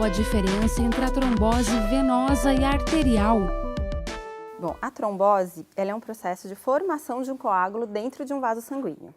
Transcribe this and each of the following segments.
a diferença entre a trombose venosa e arterial? Bom, a trombose ela é um processo de formação de um coágulo dentro de um vaso sanguíneo.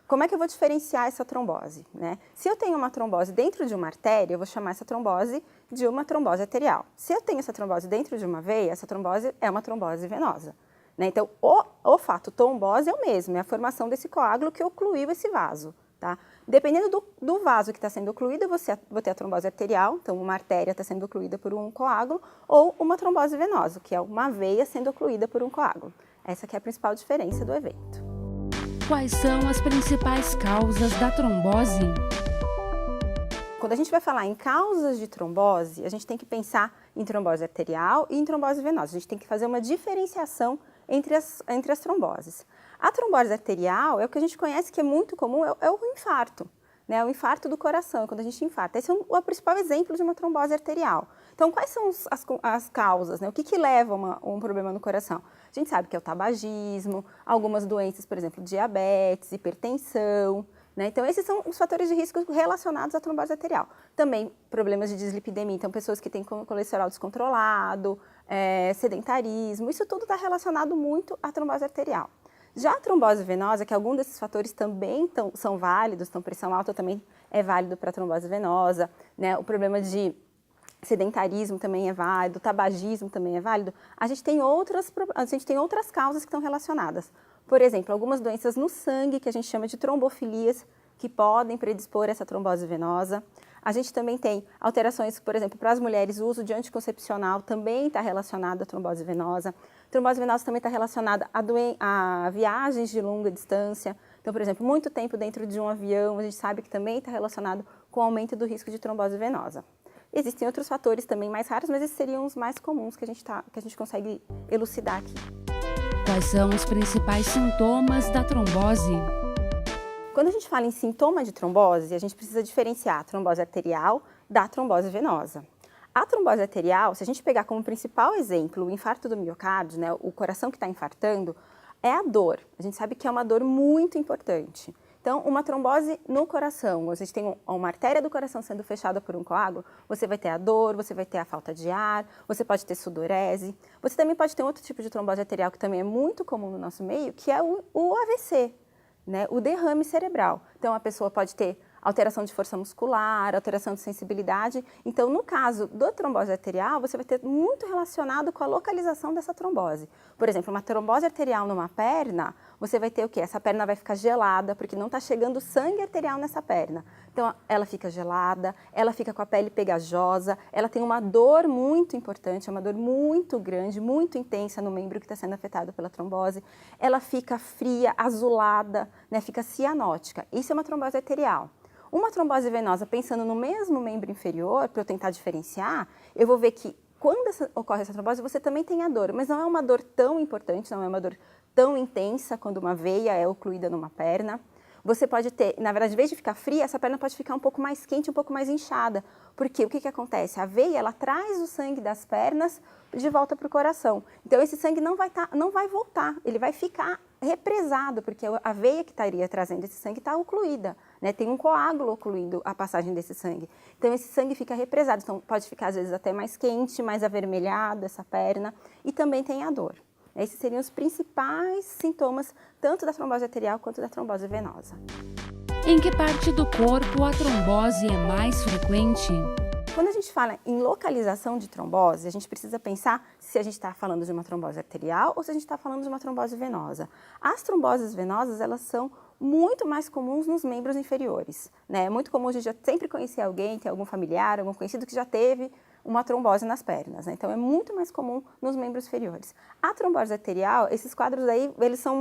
Como é que eu vou diferenciar essa trombose, né? Se eu tenho uma trombose dentro de uma artéria, eu vou chamar essa trombose de uma trombose arterial. Se eu tenho essa trombose dentro de uma veia, essa trombose é uma trombose venosa, né? Então, o fato trombose é o mesmo, é a formação desse coágulo que ocluiu esse vaso, tá? Dependendo do vaso que está sendo ocluído, vou ter a trombose arterial, então uma artéria está sendo ocluída por um coágulo, ou uma trombose venosa, que é uma veia sendo ocluída por um coágulo. Essa que é a principal diferença do evento. Quais são as principais causas da trombose? Quando a gente vai falar em causas de trombose, a gente tem que pensar em trombose arterial e em trombose venosa. A gente tem que fazer uma diferenciação entre as tromboses. A trombose arterial é o que a gente conhece que é muito comum, é o infarto, né? O infarto do coração, quando a gente infarta. Esse é o principal exemplo de uma trombose arterial. Então, quais são as causas, né? O que leva a um problema no coração? A gente sabe que é o tabagismo, algumas doenças, por exemplo, diabetes, hipertensão, né? Então, esses são os fatores de risco relacionados à trombose arterial. Também problemas de dislipidemia, então pessoas que têm colesterol descontrolado, sedentarismo, isso tudo está relacionado muito à trombose arterial. Já a trombose venosa, que alguns desses fatores também são válidos, então pressão alta também é válido para a trombose venosa, né? O problema de sedentarismo também é válido, tabagismo também é válido. A gente tem outras causas que estão relacionadas. Por exemplo, algumas doenças no sangue, que a gente chama de trombofilias, que podem predispor essa trombose venosa. A gente também tem alterações, por exemplo, para as mulheres, o uso de anticoncepcional também está relacionado à trombose venosa. Trombose venosa também está relacionada a viagens de longa distância. Então, por exemplo, muito tempo dentro de um avião, a gente sabe que também está relacionado com o aumento do risco de trombose venosa. Existem outros fatores também mais raros, mas esses seriam os mais comuns que a gente consegue elucidar aqui. Quais são os principais sintomas da trombose? Quando a gente fala em sintoma de trombose, a gente precisa diferenciar a trombose arterial da trombose venosa. A trombose arterial, se a gente pegar como principal exemplo o infarto do miocárdio, né, o coração que está infartando, é a dor. A gente sabe que é uma dor muito importante. Então, uma trombose no coração, a gente tem uma artéria do coração sendo fechada por um coágulo, você vai ter a dor, você vai ter a falta de ar, você pode ter sudorese. Você também pode ter outro tipo de trombose arterial que também é muito comum no nosso meio, que é o AVC, né? O derrame cerebral. Então, a pessoa pode ter alteração de força muscular, alteração de sensibilidade. Então, no caso da trombose arterial, você vai ter muito relacionado com a localização dessa trombose. Por exemplo, uma trombose arterial numa perna, você vai ter o quê? Essa perna vai ficar gelada, porque não está chegando sangue arterial nessa perna. Então, ela fica gelada, ela fica com a pele pegajosa, ela tem uma dor muito importante, é uma dor muito grande, muito intensa no membro que está sendo afetado pela trombose. Ela fica fria, azulada, né? Fica cianótica. Isso é uma trombose arterial. Uma trombose venosa, pensando no mesmo membro inferior, para eu tentar diferenciar, eu vou ver que quando ocorre essa trombose, você também tem a dor, mas não é uma dor tão importante, não é uma dor tão intensa quando uma veia é ocluída numa perna. Você pode ter, na verdade, em vez de ficar fria, essa perna pode ficar um pouco mais quente, um pouco mais inchada. Porque o que acontece? A veia, ela traz o sangue das pernas de volta para o coração. Então, esse sangue não vai voltar, ele vai ficar represado, porque a veia que estaria trazendo esse sangue está ocluída, né? Tem um coágulo ocluindo a passagem desse sangue. Então, esse sangue fica represado, então pode ficar, às vezes, até mais quente, mais avermelhado essa perna, e também tem a dor. Esses seriam os principais sintomas, tanto da trombose arterial quanto da trombose venosa. Em que parte do corpo a trombose é mais frequente? Quando a gente fala em localização de trombose, a gente precisa pensar se a gente está falando de uma trombose arterial ou se a gente está falando de uma trombose venosa. As tromboses venosas, elas são muito mais comuns nos membros inferiores, né? É muito comum a gente já sempre conhecer alguém, ter algum familiar, algum conhecido que já teve uma trombose nas pernas, né? Então é muito mais comum nos membros inferiores. A trombose arterial, esses quadros aí, eles são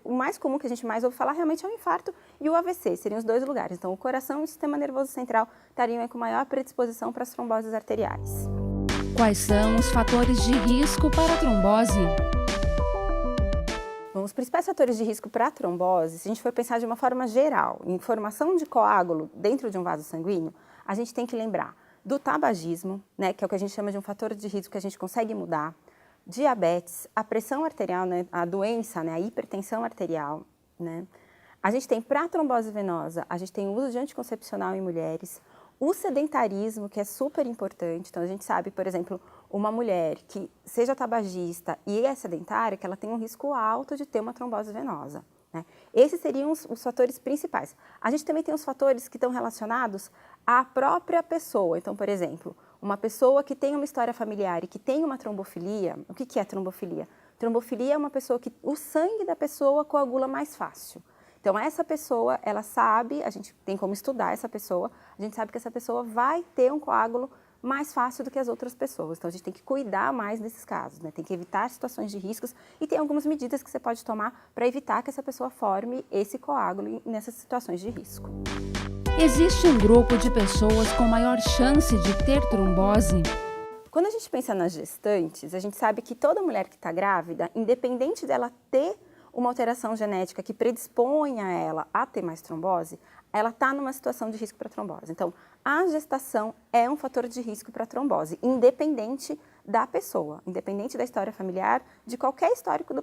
o mais comum que a gente mais ouve falar realmente é o infarto e o AVC, seriam os dois lugares. Então o coração e o sistema nervoso central estariam aí com maior predisposição para as tromboses arteriais. Quais são os fatores de risco para a trombose? Bom, os principais fatores de risco para a trombose, se a gente for pensar de uma forma geral, em formação de coágulo dentro de um vaso sanguíneo, a gente tem que lembrar do tabagismo, né, que é o que a gente chama de um fator de risco que a gente consegue mudar, diabetes, a pressão arterial, né, a doença, né, a hipertensão arterial, né. A gente tem, para a trombose venosa, a gente tem o uso de anticoncepcional em mulheres, O sedentarismo, que é super importante, então a gente sabe, por exemplo, uma mulher que seja tabagista e é sedentária, que ela tem um risco alto de ter uma trombose venosa, né? Esses seriam os fatores principais. A gente também tem os fatores que estão relacionados à própria pessoa. Então, por exemplo, uma pessoa que tem uma história familiar e que tem uma trombofilia, o que é trombofilia? Trombofilia é uma pessoa que o sangue da pessoa coagula mais fácil. Então, essa pessoa, ela sabe, a gente tem como estudar essa pessoa, a gente sabe que essa pessoa vai ter um coágulo mais fácil do que as outras pessoas. Então, a gente tem que cuidar mais desses casos, né? Tem que evitar situações de riscos e tem algumas medidas que você pode tomar para evitar que essa pessoa forme esse coágulo nessas situações de risco. Existe um grupo de pessoas com maior chance de ter trombose? Quando a gente pensa nas gestantes, a gente sabe que toda mulher que está grávida, independente dela ter uma alteração genética que predisponha ela a ter mais trombose, ela está numa situação de risco para trombose. Então, a gestação é um fator de risco para trombose, independente da pessoa, independente da história familiar, de qualquer histórico do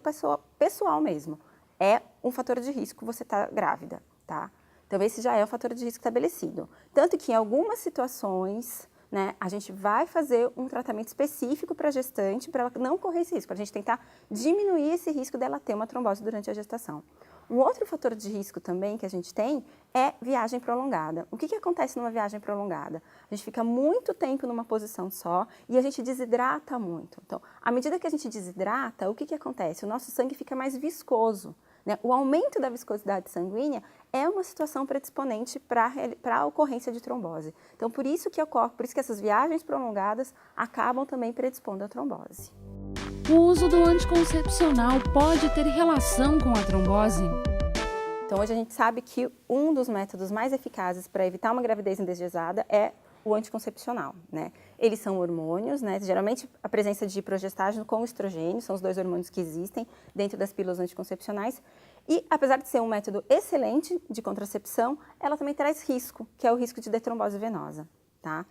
pessoal mesmo. É um fator de risco você estar grávida, tá? Então, esse já é um fator de risco estabelecido. Tanto que em algumas situações, né, a gente vai fazer um tratamento específico para a gestante para ela não correr esse risco, para a gente tentar diminuir esse risco dela ter uma trombose durante a gestação. Um outro fator de risco também que a gente tem é viagem prolongada. O que acontece numa viagem prolongada? A gente fica muito tempo numa posição só e a gente desidrata muito. Então, à medida que a gente desidrata, o que acontece? O nosso sangue fica mais viscoso, né? O aumento da viscosidade sanguínea é uma situação predisponente para a ocorrência de trombose. Então, por isso que essas viagens prolongadas acabam também predispondo à trombose. O uso do anticoncepcional pode ter relação com a trombose? Então, hoje a gente sabe que um dos métodos mais eficazes para evitar uma gravidez indesejada é o anticoncepcional, né? Eles são hormônios, né? Geralmente a presença de progestágeno com estrogênio, são os dois hormônios que existem dentro das pílulas anticoncepcionais. E apesar de ser um método excelente de contracepção, ela também traz risco, que é o risco de ter trombose venosa, tá?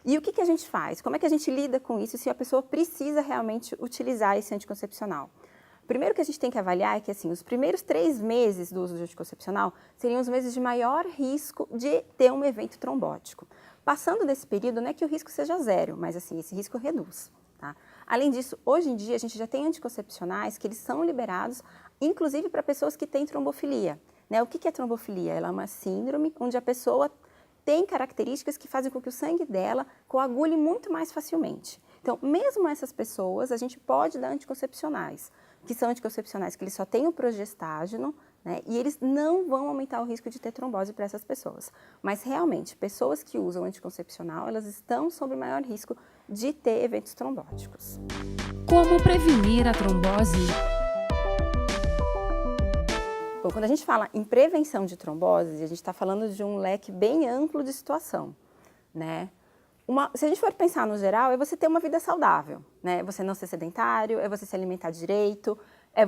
E o que a gente faz? Como é que a gente lida com isso se a pessoa precisa realmente utilizar esse anticoncepcional? Primeiro que a gente tem que avaliar é que assim, os primeiros 3 meses do uso do anticoncepcional seriam os meses de maior risco de ter um evento trombótico. Passando desse período, não é que o risco seja zero, mas assim, esse risco reduz, tá? Além disso, hoje em dia a gente já tem anticoncepcionais que eles são liberados, inclusive para pessoas que têm trombofilia, né? O que é trombofilia? Ela é uma síndrome onde a pessoa tem características que fazem com que o sangue dela coagule muito mais facilmente. Então, mesmo essas pessoas, a gente pode dar anticoncepcionais, que são anticoncepcionais que eles só têm o progestágeno, né, e eles não vão aumentar o risco de ter trombose para essas pessoas. Mas, realmente, pessoas que usam anticoncepcional, elas estão sob maior risco de ter eventos trombóticos. Como prevenir a trombose? Bom, quando a gente fala em prevenção de trombose, a gente está falando de um leque bem amplo de situação, né? Se a gente for pensar no geral, é você ter uma vida saudável, né? Você não ser sedentário, é você se alimentar direito,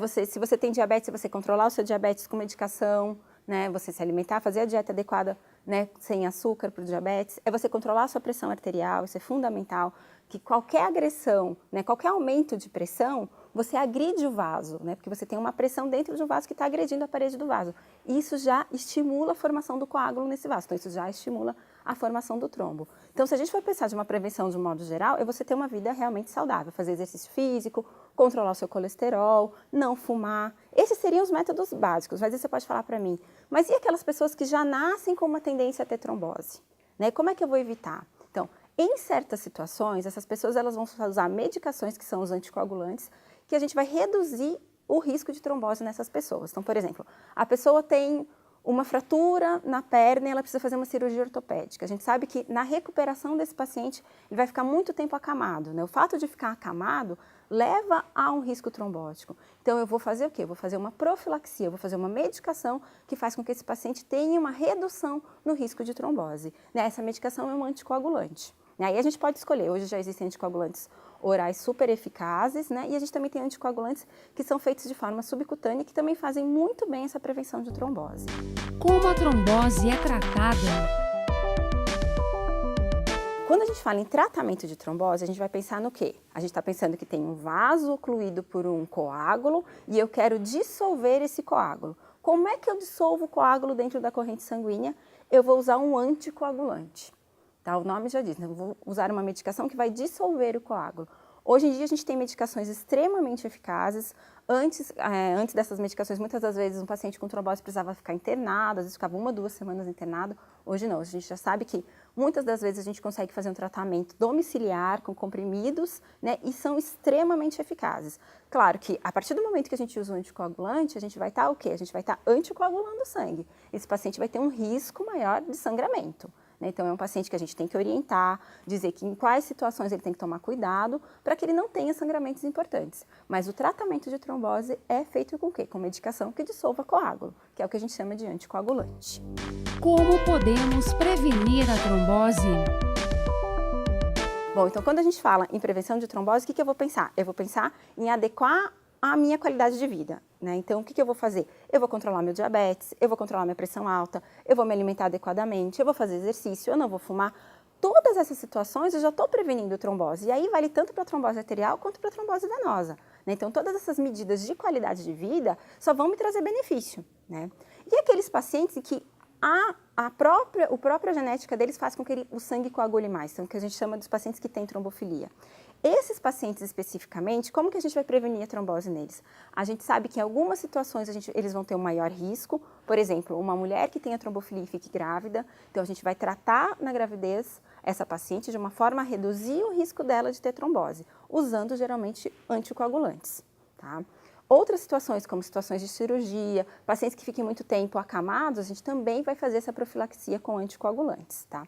se você tem diabetes, é você controlar o seu diabetes com medicação, né? Você se alimentar, fazer a dieta adequada, né? Sem açúcar para o diabetes, é você controlar a sua pressão arterial, isso é fundamental, que qualquer agressão, né? Qualquer aumento de pressão, você agride o vaso, né? Porque você tem uma pressão dentro de um vaso que está agredindo a parede do vaso. E isso já estimula a formação do coágulo nesse vaso, então isso já estimula a formação do trombo. Então, se a gente for pensar de uma prevenção de um modo geral, é você ter uma vida realmente saudável, fazer exercício físico, controlar o seu colesterol, não fumar. Esses seriam os métodos básicos, mas aí você pode falar para mim, mas e aquelas pessoas que já nascem com uma tendência a ter trombose? Né? Como é que eu vou evitar? Então, em certas situações, essas pessoas elas vão usar medicações que são os anticoagulantes, que a gente vai reduzir o risco de trombose nessas pessoas. Então, por exemplo, a pessoa tem uma fratura na perna e ela precisa fazer uma cirurgia ortopédica. A gente sabe que na recuperação desse paciente, ele vai ficar muito tempo acamado, né? O fato de ficar acamado leva a um risco trombótico. Então, eu vou fazer o quê? Eu vou fazer uma profilaxia, eu vou fazer uma medicação que faz com que esse paciente tenha uma redução no risco de trombose, né? Essa medicação é um anticoagulante. Aí a gente pode escolher, hoje já existem anticoagulantes orais super eficazes, né? E a gente também tem anticoagulantes que são feitos de forma subcutânea, que também fazem muito bem essa prevenção de trombose. Como a trombose é tratada? Quando a gente fala em tratamento de trombose, a gente vai pensar no quê? A gente está pensando que tem um vaso ocluído por um coágulo e eu quero dissolver esse coágulo. Como é que eu dissolvo o coágulo dentro da corrente sanguínea? Eu vou usar um anticoagulante. tá? O nome já diz, né? Eu vou usar uma medicação que vai dissolver o coágulo. Hoje em dia a gente tem medicações extremamente eficazes. Antes dessas medicações, muitas das vezes um paciente com trombose precisava ficar internado, às vezes ficava 1, 2 semanas internado. Hoje não, a gente já sabe que muitas das vezes a gente consegue fazer um tratamento domiciliar com comprimidos, né, e são extremamente eficazes. Claro que a partir do momento que a gente usa o anticoagulante, a gente vai estar o quê? A gente vai estar anticoagulando o sangue. Esse paciente vai ter um risco maior de sangramento. Então, é um paciente que a gente tem que orientar, dizer que em quais situações ele tem que tomar cuidado para que ele não tenha sangramentos importantes. Mas o tratamento de trombose é feito com o quê? Com medicação que dissolva coágulo, que é o que a gente chama de anticoagulante. Como podemos prevenir a trombose? Bom, então quando a gente fala em prevenção de trombose, o que eu vou pensar? Eu vou pensar em adequar a minha qualidade de vida, né? Então, o que eu vou fazer? Eu vou controlar meu diabetes, eu vou controlar minha pressão alta, eu vou me alimentar adequadamente, eu vou fazer exercício, eu não vou fumar. Todas essas situações eu já estou prevenindo trombose. E aí vale tanto para a trombose arterial quanto para a trombose venosa, né? Então, todas essas medidas de qualidade de vida só vão me trazer benefício, né? E aqueles pacientes que a própria genética deles faz com que o sangue coagule mais, então, que a gente chama dos pacientes que têm trombofilia. Esses pacientes especificamente, como que a gente vai prevenir a trombose neles? A gente sabe que em algumas situações eles vão ter um maior risco, por exemplo, uma mulher que tenha trombofilia e fique grávida, então a gente vai tratar na gravidez essa paciente de uma forma a reduzir o risco dela de ter trombose, usando geralmente anticoagulantes, tá? Outras situações, como situações de cirurgia, pacientes que fiquem muito tempo acamados, a gente também vai fazer essa profilaxia com anticoagulantes, tá?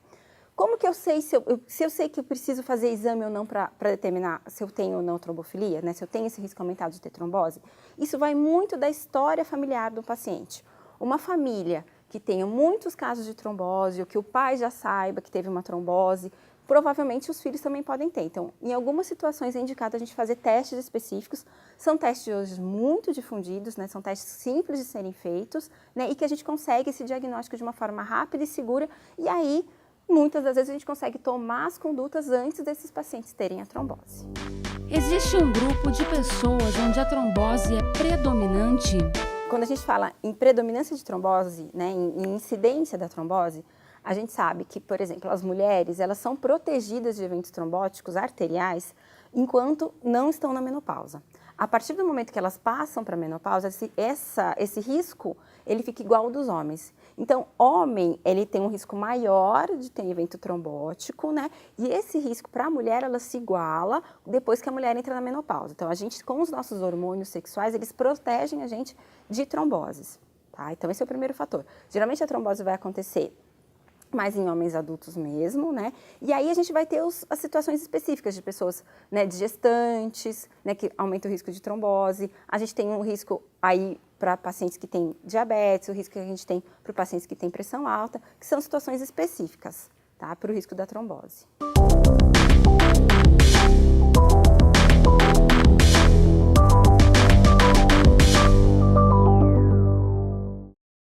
Como que eu sei se eu sei que eu preciso fazer exame ou não para determinar se eu tenho ou não trombofilia, né? Se eu tenho esse risco aumentado de ter trombose? Isso vai muito da história familiar do paciente. Uma família que tenha muitos casos de trombose, ou que o pai já saiba que teve uma trombose, provavelmente os filhos também podem ter. Então, em algumas situações é indicado a gente fazer testes específicos. São testes hoje muito difundidos, né? São testes simples de serem feitos, né? E que a gente consegue esse diagnóstico de uma forma rápida e segura. E aí, muitas das vezes a gente consegue tomar as condutas antes desses pacientes terem a trombose. Existe um grupo de pessoas onde a trombose é predominante? Quando a gente fala em predominância de trombose, né, em incidência da trombose, a gente sabe que, por exemplo, as mulheres, elas são protegidas de eventos trombóticos arteriais enquanto não estão na menopausa. A partir do momento que elas passam para a menopausa, esse risco, ele fica igual ao dos homens. Então, homem, ele tem um risco maior de ter evento trombótico, né? E esse risco para a mulher, ela se iguala depois que a mulher entra na menopausa. Então, a gente, com os nossos hormônios sexuais, eles protegem a gente de tromboses, tá? Então, esse é o primeiro fator. Geralmente, a trombose vai acontecer mais em homens adultos mesmo, né? E aí a gente vai ter as situações específicas de pessoas, né, de gestantes, né, que aumenta o risco de trombose. A gente tem um risco aí para pacientes que têm diabetes, o risco que a gente tem para pacientes que têm pressão alta, que são situações específicas, tá? Para o risco da trombose.